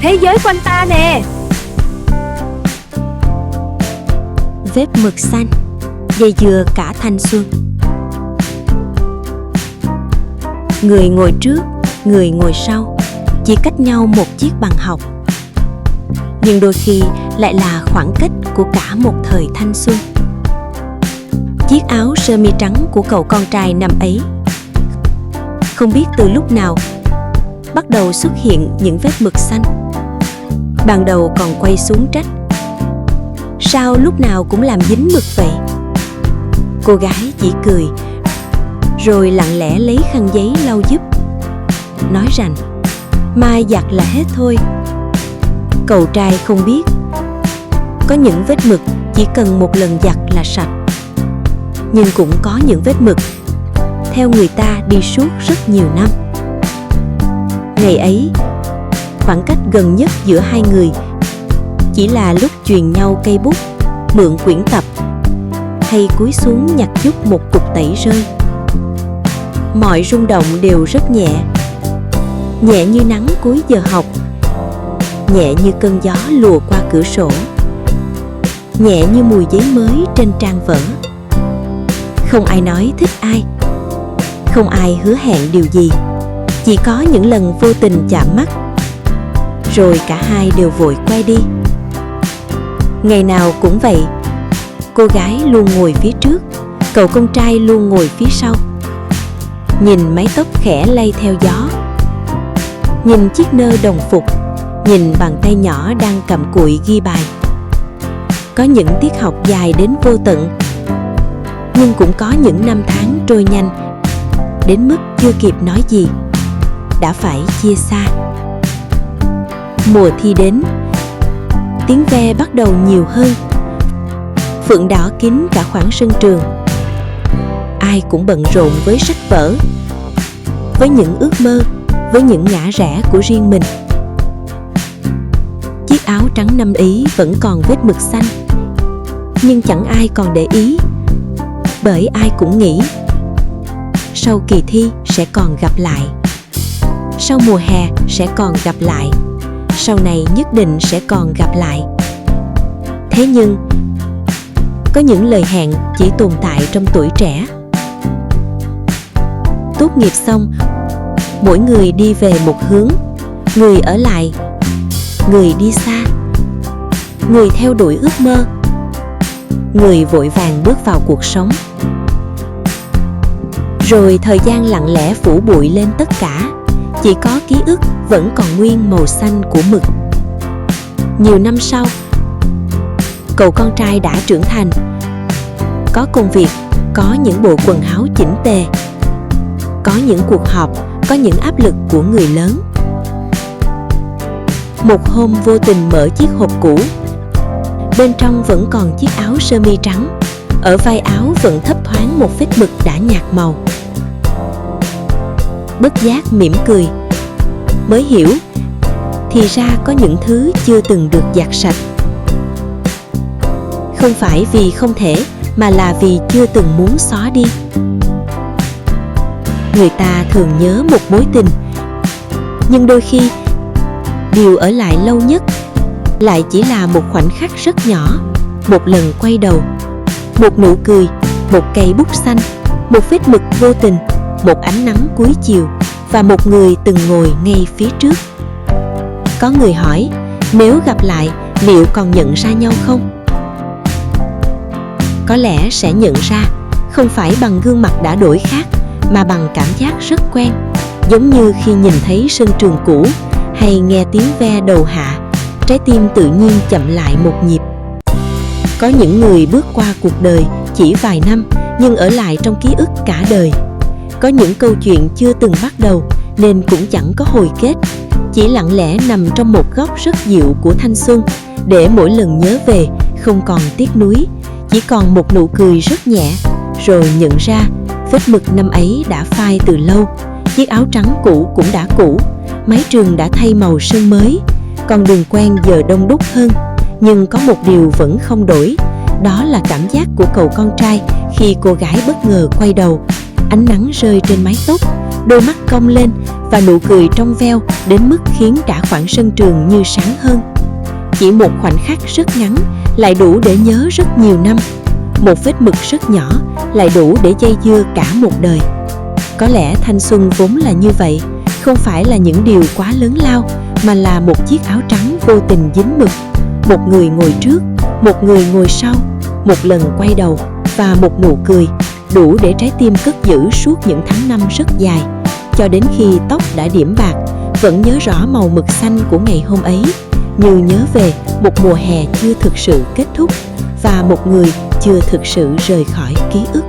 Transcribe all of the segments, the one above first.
thế giới quanh ta nè. Vết mực xanh dây dưa cả thanh xuân. Người ngồi trước, người ngồi sau, chỉ cách nhau một chiếc bàn học, nhưng đôi khi lại là khoảng cách của cả một thời thanh xuân. Chiếc áo sơ mi trắng của cậu con trai năm ấy, không biết từ lúc nào bắt đầu xuất hiện những vết mực xanh. Ban đầu còn quay xuống trách: sao lúc nào cũng làm dính mực vậy? Cô gái chỉ cười, rồi lặng lẽ lấy khăn giấy lau giúp, nói rằng mai giặt là hết thôi. Cậu trai không biết, có những vết mực chỉ cần một lần giặt là sạch, nhưng cũng có những vết mực theo người ta đi suốt rất nhiều năm. Ngày ấy, khoảng cách gần nhất giữa hai người chỉ là lúc truyền nhau cây bút, mượn quyển tập, hay cúi xuống nhặt giúp một cục tẩy rơi. Mọi rung động đều rất nhẹ, nhẹ như nắng cuối giờ học, nhẹ như cơn gió lùa qua cửa sổ, nhẹ như mùi giấy mới trên trang vở. Không ai nói thích ai, không ai hứa hẹn điều gì, chỉ có những lần vô tình chạm mắt, rồi cả hai đều vội quay đi. Ngày nào cũng vậy, cô gái luôn ngồi phía trước, cậu con trai luôn ngồi phía sau. Nhìn mái tóc khẽ lay theo gió, nhìn chiếc nơ đồng phục, nhìn bàn tay nhỏ đang cầm cụi ghi bài. Có những tiết học dài đến vô tận, nhưng cũng có những năm tháng trôi nhanh đến mức chưa kịp nói gì đã phải chia xa. Mùa thi đến, tiếng ve bắt đầu nhiều hơn, phượng đỏ kín cả khoảng sân trường. Ai cũng bận rộn với sách vở, với những ước mơ, với những ngã rẽ của riêng mình. Chiếc áo trắng năm ấy vẫn còn vết mực xanh, nhưng chẳng ai còn để ý, bởi ai cũng nghĩ sau kỳ thi sẽ còn gặp lại, sau mùa hè sẽ còn gặp lại, sau này nhất định sẽ còn gặp lại. Thế nhưng có những lời hẹn chỉ tồn tại trong tuổi trẻ. Tốt nghiệp xong, mỗi người đi về một hướng, người ở lại, người đi xa, người theo đuổi ước mơ, người vội vàng bước vào cuộc sống. Rồi thời gian lặng lẽ phủ bụi lên tất cả, chỉ có ký ức vẫn còn nguyên màu xanh của mực. Nhiều năm sau, cậu con trai đã trưởng thành, có công việc, có những bộ quần áo chỉnh tề, có những cuộc họp, có những áp lực của người lớn. Một hôm vô tình mở chiếc hộp cũ, bên trong vẫn còn chiếc áo sơ mi trắng, ở vai áo vẫn thấp thoáng một vết mực đã nhạt màu. Bất giác mỉm cười, mới hiểu thì ra có những thứ chưa từng được giặt sạch. Không phải vì không thể, mà là vì chưa từng muốn xóa đi. Người ta thường nhớ một mối tình, nhưng đôi khi điều ở lại lâu nhất lại chỉ là một khoảnh khắc rất nhỏ, một lần quay đầu, một nụ cười, một cây bút xanh, một vết mực vô tình, một ánh nắng cuối chiều, và một người từng ngồi ngay phía trước. Có người hỏi, nếu gặp lại, liệu còn nhận ra nhau không? Có lẽ sẽ nhận ra, không phải bằng gương mặt đã đổi khác, mà bằng cảm giác rất quen, giống như khi nhìn thấy sân trường cũ, hay nghe tiếng ve đầu hạ, trái tim tự nhiên chậm lại một nhịp. Có những người bước qua cuộc đời chỉ vài năm, nhưng ở lại trong ký ức cả đời. Có những câu chuyện chưa từng bắt đầu, nên cũng chẳng có hồi kết, chỉ lặng lẽ nằm trong một góc rất dịu của thanh xuân, để mỗi lần nhớ về không còn tiếc nuối, chỉ còn một nụ cười rất nhẹ. Rồi nhận ra vết mực năm ấy đã phai từ lâu, chiếc áo trắng cũ cũng đã cũ, mái trường đã thay màu sơn mới, con đường quen giờ đông đúc hơn. Nhưng có một điều vẫn không đổi, đó là cảm giác của cậu con trai khi cô gái bất ngờ quay đầu. Ánh nắng rơi trên mái tóc, đôi mắt cong lên và nụ cười trong veo đến mức khiến cả khoảng sân trường như sáng hơn. Chỉ một khoảnh khắc rất ngắn lại đủ để nhớ rất nhiều năm. Một vết mực rất nhỏ lại đủ để dây dưa cả một đời. Có lẽ thanh xuân vốn là như vậy, không phải là những điều quá lớn lao, mà là một chiếc áo trắng vô tình dính mực. Một người ngồi trước, một người ngồi sau, một lần quay đầu và một nụ cười, đủ để trái tim cất giữ suốt những tháng năm rất dài, cho đến khi tóc đã điểm bạc, vẫn nhớ rõ màu mực xanh của ngày hôm ấy, như nhớ về một mùa hè chưa thực sự kết thúc và một người chưa thực sự rời khỏi ký ức.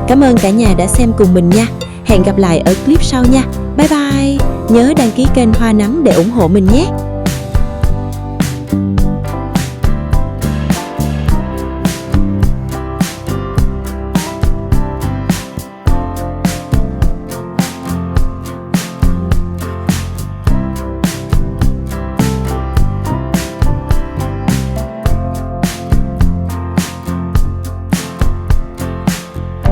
Cảm ơn cả nhà đã xem cùng mình nha. Hẹn gặp lại ở clip sau nha. Bye bye. Nhớ đăng ký kênh Hoa Nắng để ủng hộ mình nhé.